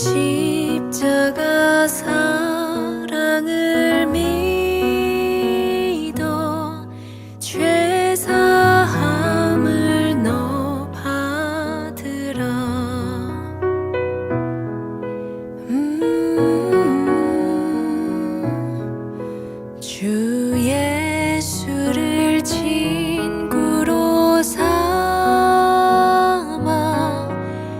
십자가 사랑을 믿어 죄 사함을 너 받으라. 주 예수를 친구로 삼아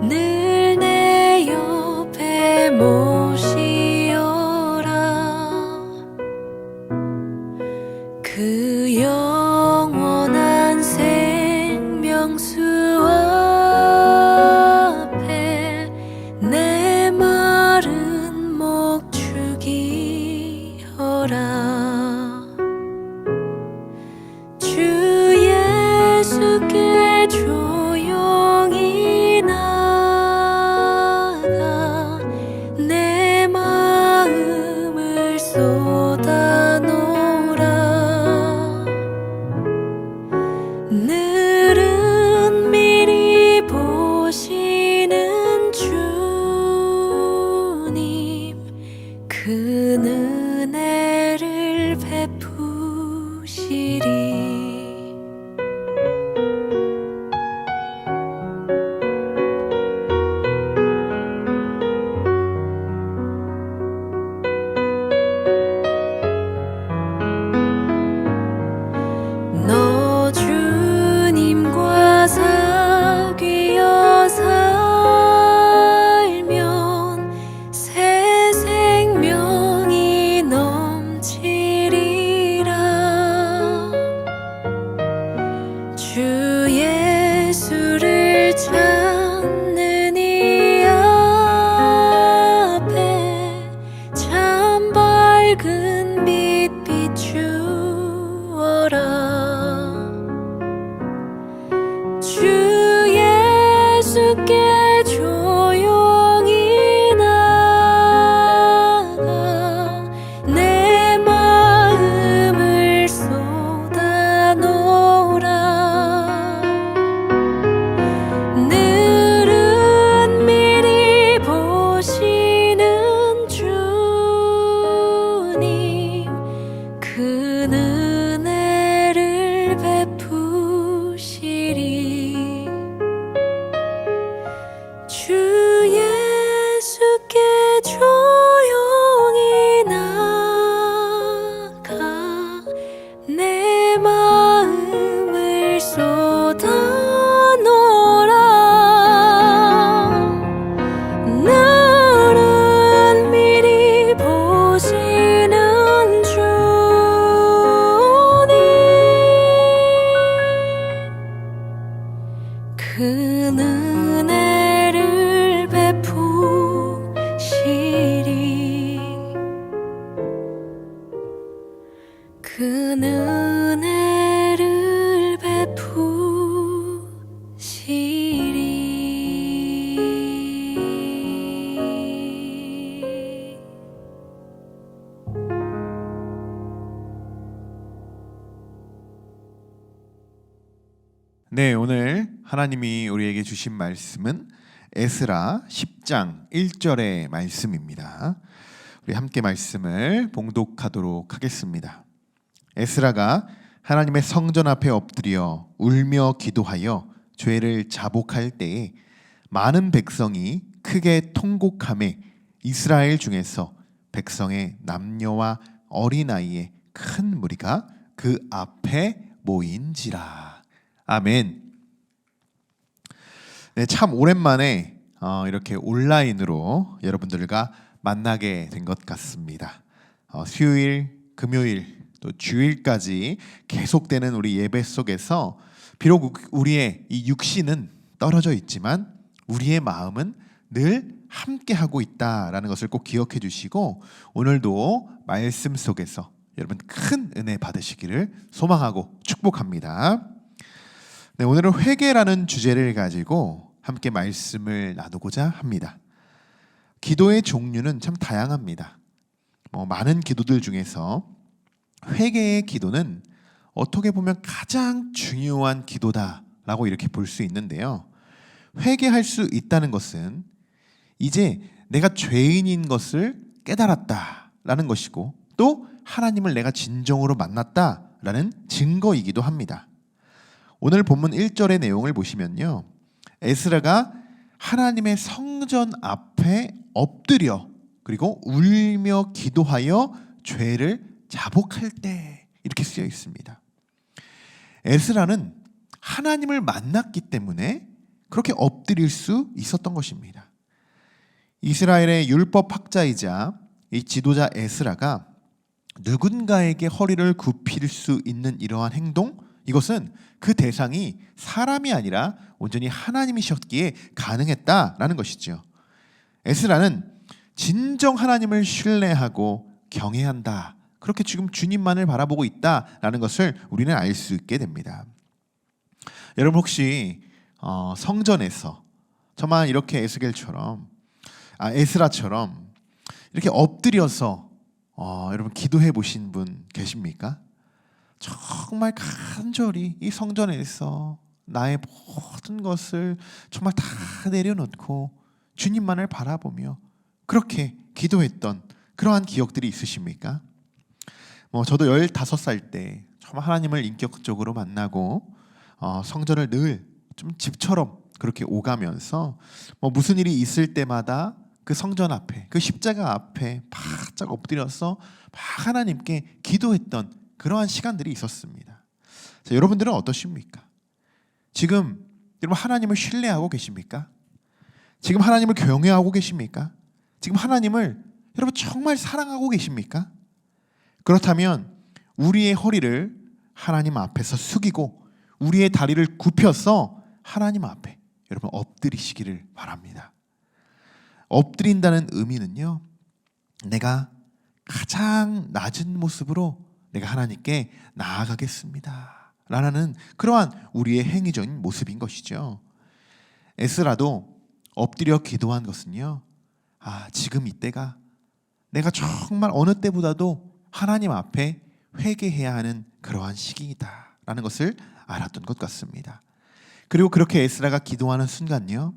늘 내 옆에 모시어라. 그 영원한 생명수 앞에 내 마른 목 죽이어라. 주 예수께 조용히 나가 내 마음을 쏟아놓으라. 늘은 미리 보시는 주님, 그 은혜를 베푸시리. 너 주님과 사귀어 살면 새 생명이 넘치리라. 주 예수를 찾는 이 앞에 참 밝은 빛 비추어라. 주 예수께 조용히 나가 내 마음을 쏟아놓으라. 늘은 미리 보시는 주님, 그 은혜를 베푸시리. 주 예수께 조용히 나가 내 마음을 쏟아놓으라. 늘은 미리 보시는 주님, 그 은혜를 베푸시리. 그 은혜를 베푸시리. 네, 오늘 하나님이 우리에게 주신 말씀은 에스라 10장 1절의 말씀입니다. 우리 함께 말씀을 봉독하도록 하겠습니다. 에스라가 하나님의 성전 앞에 엎드려 울며 기도하여 죄를 자복할 때에 많은 백성이 크게 통곡하매 이스라엘 중에서 백성의 남녀와 어린아이의 큰 무리가 그 앞에 모인지라. 아멘. 네, 참 오랜만에 이렇게 온라인으로 여러분들과 만나게 된 것 같습니다. 수요일, 금요일, 또 주일까지 계속되는 우리 예배 속에서 비록 우리의 이 육신은 떨어져 있지만 우리의 마음은 늘 함께하고 있다라는 것을 꼭 기억해 주시고 오늘도 말씀 속에서 여러분 큰 은혜 받으시기를 소망하고 축복합니다. 네, 오늘은 회개라는 주제를 가지고 함께 말씀을 나누고자 합니다. 기도의 종류는 참 다양합니다. 많은 기도들 중에서 회개의 기도는 어떻게 보면 가장 중요한 기도다라고 이렇게 볼 수 있는데요. 회개할 수 있다는 것은 이제 내가 죄인인 것을 깨달았다라는 것이고 또 하나님을 내가 진정으로 만났다라는 증거이기도 합니다. 오늘 본문 1절의 내용을 보시면요, 에스라가 하나님의 성전 앞에 엎드려 그리고 울며 기도하여 죄를 자복할 때 이렇게 쓰여 있습니다. 에스라는 하나님을 만났기 때문에 그렇게 엎드릴 수 있었던 것입니다. 이스라엘의 율법 학자이자 이 지도자 에스라가 누군가에게 허리를 굽힐 수 있는 이러한 행동, 이것은 그 대상이 사람이 아니라 온전히 하나님이셨기에 가능했다라는 것이죠. 에스라는 진정 하나님을 신뢰하고 경외한다, 그렇게 지금 주님만을 바라보고 있다라는 것을 우리는 알 수 있게 됩니다. 여러분 혹시 성전에서 정말 이렇게 에스라처럼 이렇게 엎드려서 여러분 기도해 보신 분 계십니까? 정말 간절히 이 성전에서 나의 모든 것을 정말 다 내려놓고 주님만을 바라보며 그렇게 기도했던 그러한 기억들이 있으십니까? 저도 15살 때 정말 하나님을 인격적으로 만나고 성전을 늘 좀 집처럼 그렇게 오가면서 무슨 일이 있을 때마다 그 성전 앞에, 그 십자가 앞에 바짝 엎드려서 막 하나님께 기도했던 그러한 시간들이 있었습니다. 자, 여러분들은 어떠십니까? 지금 여러분 하나님을 신뢰하고 계십니까? 지금 하나님을 경외하고 계십니까? 지금 하나님을 여러분 정말 사랑하고 계십니까? 그렇다면 우리의 허리를 하나님 앞에서 숙이고 우리의 다리를 굽혀서 하나님 앞에 여러분 엎드리시기를 바랍니다. 엎드린다는 의미는요, 내가 가장 낮은 모습으로 내가 하나님께 나아가겠습니다 라는 그러한 우리의 행위적인 모습인 것이죠. 에스라도 엎드려 기도한 것은요, 지금 이때가 내가 정말 어느 때보다도 하나님 앞에 회개해야 하는 그러한 시기이다 라는 것을 알았던 것 같습니다. 그리고 그렇게 에스라가 기도하는 순간요,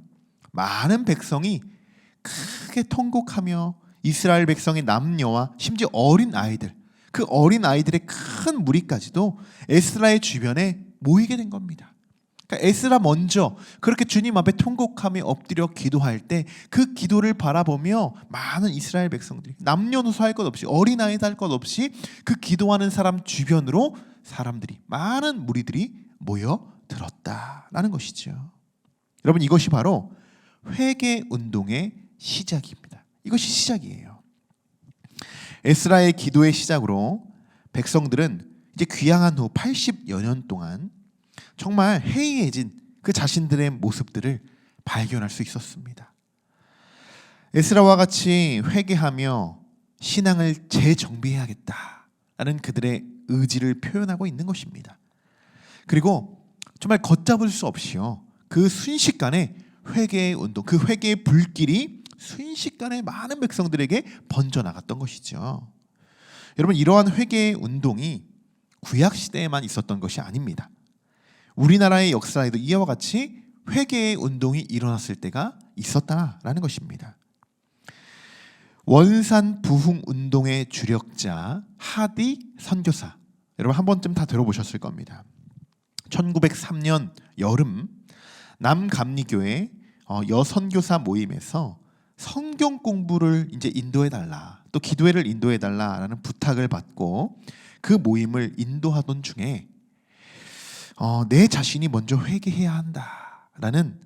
많은 백성이 크게 통곡하며 이스라엘 백성의 남녀와 심지어 어린 아이들, 그 어린 아이들의 큰 무리까지도 에스라의 주변에 모이게 된 겁니다. 그러니까 에스라 먼저 그렇게 주님 앞에 통곡하며 엎드려 기도할 때 그 기도를 바라보며 많은 이스라엘 백성들이 남녀노소 할 것 없이 어린아이도 할 것 없이 그 기도하는 사람 주변으로 사람들이, 많은 무리들이 모여 들었다라는 것이죠. 여러분 이것이 바로 회개 운동의 시작입니다. 이것이 시작이에요. 에스라의 기도의 시작으로 백성들은 이제 귀향한 후 80여 년 동안 정말 해이해진 그 자신들의 모습들을 발견할 수 있었습니다. 에스라와 같이 회개하며 신앙을 재정비해야겠다라는 그들의 의지를 표현하고 있는 것입니다. 그리고 정말 걷잡을 수 없이요, 그 순식간에 회개의 운동, 그 회개의 불길이 순식간에 많은 백성들에게 번져나갔던 것이죠. 여러분 이러한 회개의 운동이 구약시대에만 있었던 것이 아닙니다. 우리나라의 역사에도 이와 같이 회개의 운동이 일어났을 때가 있었다라는 것입니다. 원산 부흥 운동의 주력자 하디 선교사, 여러분 한 번쯤 다 들어보셨을 겁니다. 1903년 여름 남감리교회 여선교사 모임에서 성경 공부를 이제 인도해달라, 또 기도회를 인도해달라라는 부탁을 받고 그 모임을 인도하던 중에 내 자신이 먼저 회개해야 한다라는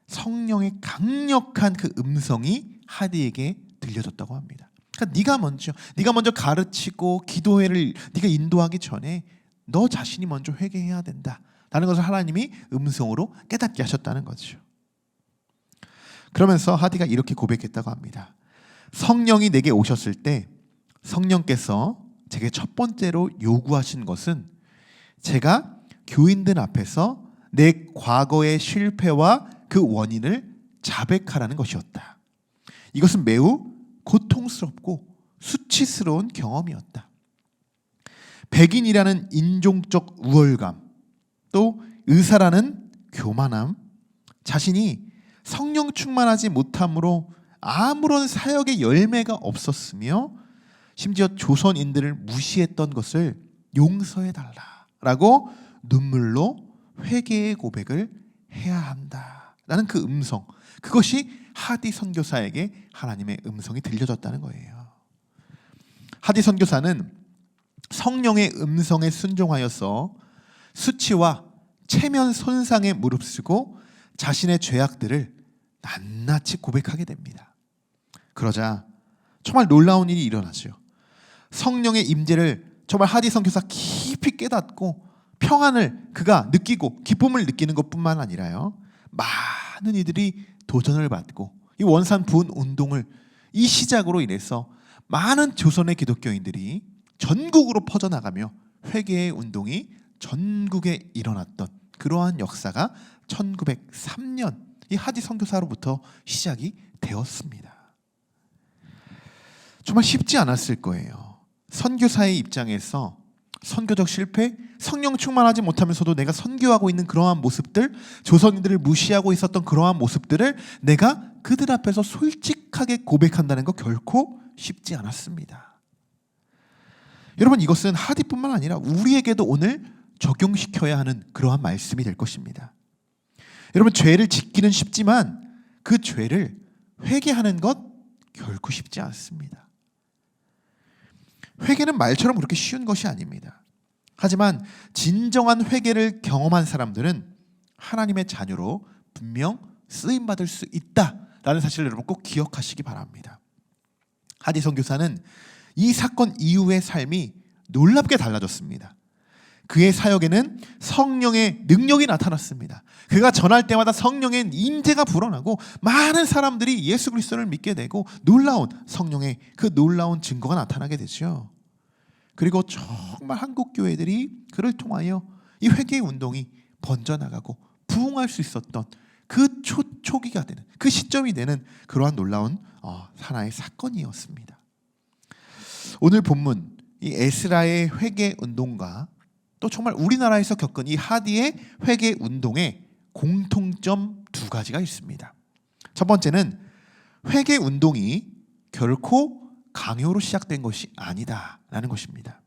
성령의 강력한 그 음성이 하디에게 들려졌다고 합니다. 그러니까 네가 먼저 가르치고 기도회를 네가 인도하기 전에 너 자신이 먼저 회개해야 된다라는 것을 하나님이 음성으로 깨닫게 하셨다는 거죠. 그러면서 하디가 이렇게 고백했다고 합니다. 성령이 내게 오셨을 때 성령께서 제게 첫 번째로 요구하신 것은 제가 교인들 앞에서 내 과거의 실패와 그 원인을 자백하라는 것이었다. 이것은 매우 고통스럽고 수치스러운 경험이었다. 백인이라는 인종적 우월감, 또 의사라는 교만함, 자신이 성령 충만하지 못함으로 아무런 사역의 열매가 없었으며 심지어 조선인들을 무시했던 것을 용서해달라라고 눈물로 회개의 고백을 해야 한다라는 그 음성, 그것이 하디 선교사에게 하나님의 음성이 들려졌다는 거예요. 하디 선교사는 성령의 음성에 순종하여서 수치와 체면 손상에 무릅쓰고 자신의 죄악들을 낱낱이 고백하게 됩니다. 그러자 정말 놀라운 일이 일어나죠. 성령의 임재를 정말 하디 선교사 깊이 깨닫고 평안을 그가 느끼고 기쁨을 느끼는 것뿐만 아니라요, 많은 이들이 도전을 받고 이 원산 부흥 운동을 이 시작으로 인해서 많은 조선의 기독교인들이 전국으로 퍼져나가며 회개의 운동이 전국에 일어났던 그러한 역사가 1903년 이 하디 선교사로부터 시작이 되었습니다. 정말 쉽지 않았을 거예요. 선교사의 입장에서 선교적 실패, 성령 충만하지 못하면서도 내가 선교하고 있는 그러한 모습들, 조선인들을 무시하고 있었던 그러한 모습들을 내가 그들 앞에서 솔직하게 고백한다는 거 결코 쉽지 않았습니다. 여러분, 이것은 하디뿐만 아니라 우리에게도 오늘 적용시켜야 하는 그러한 말씀이 될 것입니다. 여러분, 죄를 짓기는 쉽지만 그 죄를 회개하는 것 결코 쉽지 않습니다. 회개는 말처럼 그렇게 쉬운 것이 아닙니다. 하지만 진정한 회개를 경험한 사람들은 하나님의 자녀로 분명 쓰임받을 수 있다라는 사실을 여러분 꼭 기억하시기 바랍니다. 하디 선교사는 이 사건 이후의 삶이 놀랍게 달라졌습니다. 그의 사역에는 성령의 능력이 나타났습니다. 그가 전할 때마다 성령의 임재가 불어나고 많은 사람들이 예수 그리스도를 믿게 되고 놀라운 성령의 그 놀라운 증거가 나타나게 되죠. 그리고 정말 한국 교회들이 그를 통하여 이 회개의 운동이 번져나가고 부흥할 수 있었던 그 초기가 되는, 그 시점이 되는 그러한 놀라운 하나의 사건이었습니다. 오늘 본문 이 에스라의 회개 운동과 또 정말 우리나라에서 겪은 이 하디의 회개 운동에 공통점 두 가지가 있습니다. 첫 번째는 회개 운동이 결코 강요로 시작된 것이 아니다라는 것입니다.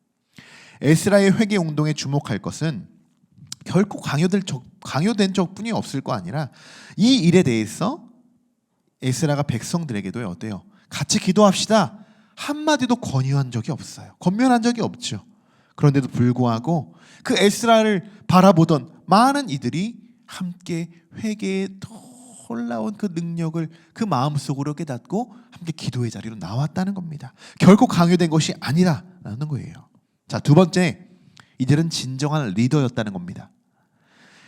에스라의 회개 운동에 주목할 것은 결코 강요된 적뿐이 없을 거 아니라 이 일에 대해서 에스라가 백성들에게도 어때요? 같이 기도합시다 한마디도 권유한 적이 없어요. 권면한 적이 없죠. 그런데도 불구하고 그 에스라를 바라보던 많은 이들이 함께 회개에 놀라운 그 능력을 그 마음속으로 깨닫고 함께 기도의 자리로 나왔다는 겁니다. 결코 강요된 것이 아니라는 거예요. 자, 두 번째, 이들은 진정한 리더였다는 겁니다.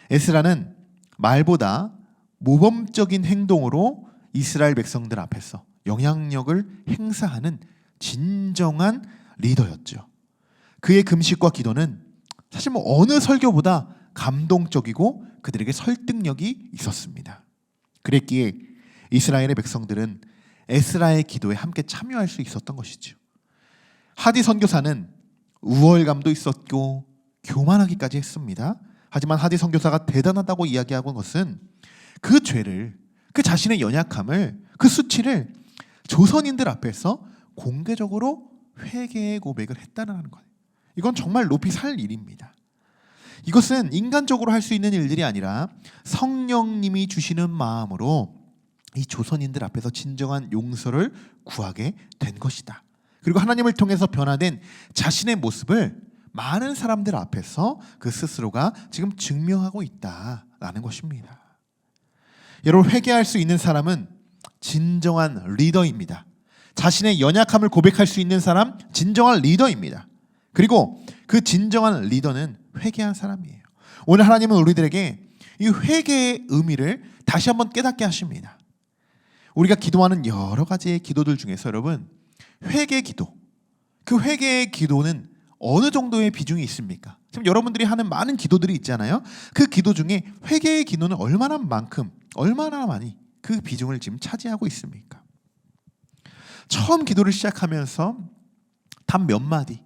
에스라는 말보다 모범적인 행동으로 이스라엘 백성들 앞에서 영향력을 행사하는 진정한 리더였죠. 그의 금식과 기도는 사실 어느 설교보다 감동적이고 그들에게 설득력이 있었습니다. 그랬기에 이스라엘의 백성들은 에스라의 기도에 함께 참여할 수 있었던 것이죠. 하디 선교사는 우월감도 있었고 교만하기까지 했습니다. 하지만 하디 선교사가 대단하다고 이야기하고 온 것은 그 죄를, 그 자신의 연약함을, 그 수치를 조선인들 앞에서 공개적으로 회개의 고백을 했다는 거예요. 이건 정말 높이 살 일입니다. 이것은 인간적으로 할 수 있는 일들이 아니라 성령님이 주시는 마음으로 이 조선인들 앞에서 진정한 용서를 구하게 된 것이다. 그리고 하나님을 통해서 변화된 자신의 모습을 많은 사람들 앞에서 그 스스로가 지금 증명하고 있다라는 것입니다. 여러분, 회개할 수 있는 사람은 진정한 리더입니다. 자신의 연약함을 고백할 수 있는 사람, 진정한 리더입니다. 그리고 그 진정한 리더는 회개한 사람이에요. 오늘 하나님은 우리들에게 이 회개의 의미를 다시 한번 깨닫게 하십니다. 우리가 기도하는 여러 가지의 기도들 중에서 여러분, 회개 기도, 그 회개의 기도는 어느 정도의 비중이 있습니까? 지금 여러분들이 하는 많은 기도들이 있잖아요. 그 기도 중에 회개의 기도는 얼마나 많이 그 비중을 지금 차지하고 있습니까? 처음 기도를 시작하면서 단 몇 마디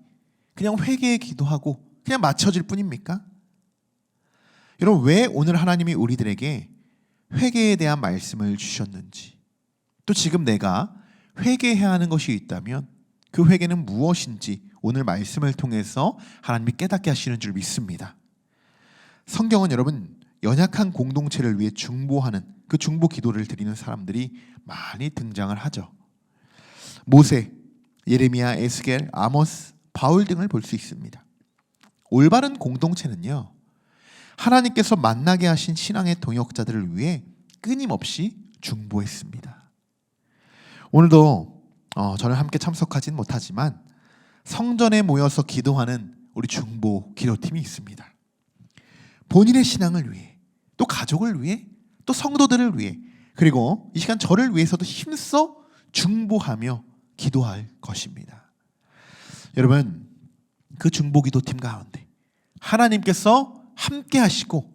그냥 회개의 기도하고 그냥 맞춰질 뿐입니까? 여러분, 왜 오늘 하나님이 우리들에게 회개에 대한 말씀을 주셨는지, 또 지금 내가 회개해야 하는 것이 있다면 그 회개는 무엇인지 오늘 말씀을 통해서 하나님이 깨닫게 하시는 줄 믿습니다. 성경은 여러분 연약한 공동체를 위해 중보하는 그 중보 기도를 드리는 사람들이 많이 등장을 하죠. 모세, 예레미야, 에스겔, 아모스, 바울 등을 볼 수 있습니다. 올바른 공동체는요, 하나님께서 만나게 하신 신앙의 동역자들을 위해 끊임없이 중보했습니다. 오늘도 저는 함께 참석하진 못하지만 성전에 모여서 기도하는 우리 중보 기도팀이 있습니다. 본인의 신앙을 위해, 또 가족을 위해, 또 성도들을 위해, 그리고 이 시간 저를 위해서도 힘써 중보하며 기도할 것입니다. 여러분, 그 중보 기도팀 가운데 하나님께서 함께 하시고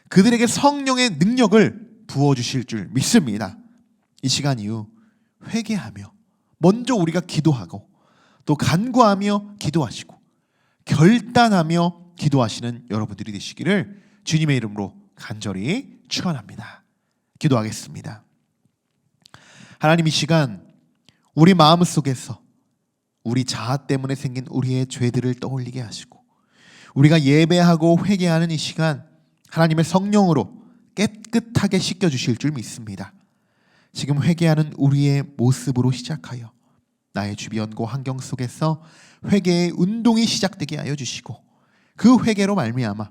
그들에게 성령의 능력을 부어주실 줄 믿습니다. 이 시간 이후 회개하며 먼저 우리가 기도하고 또 간구하며 기도하시고 결단하며 기도하시는 여러분들이 되시기를 주님의 이름으로 간절히 축원합니다. 기도하겠습니다. 하나님, 이 시간 우리 마음속에서 우리 자아 때문에 생긴 우리의 죄들을 떠올리게 하시고 우리가 예배하고 회개하는 이 시간 하나님의 성령으로 깨끗하게 씻겨주실 줄 믿습니다. 지금 회개하는 우리의 모습으로 시작하여 나의 주변과 환경 속에서 회개의 운동이 시작되게 하여 주시고 그 회개로 말미암아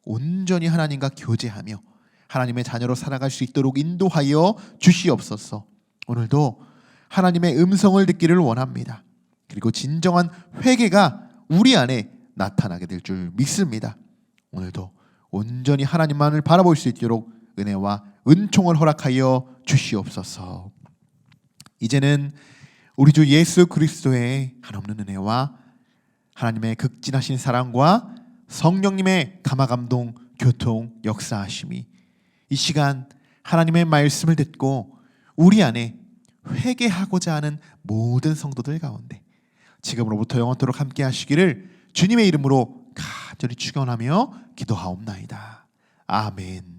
온전히 하나님과 교제하며 하나님의 자녀로 살아갈 수 있도록 인도하여 주시옵소서. 오늘도 하나님의 음성을 듣기를 원합니다. 그리고 진정한 회개가 우리 안에 나타나게 될 줄 믿습니다. 오늘도 온전히 하나님만을 바라볼 수 있도록 은혜와 은총을 허락하여 주시옵소서. 이제는 우리 주 예수 그리스도의 한없는 은혜와 하나님의 극진하신 사랑과 성령님의 감화감동, 교통, 역사하심이 이 시간 하나님의 말씀을 듣고 우리 안에 회개하고자 하는 모든 성도들 가운데 지금으로부터 영원토록 함께 하시기를 주님의 이름으로 간절히 축원하며 기도하옵나이다. 아멘.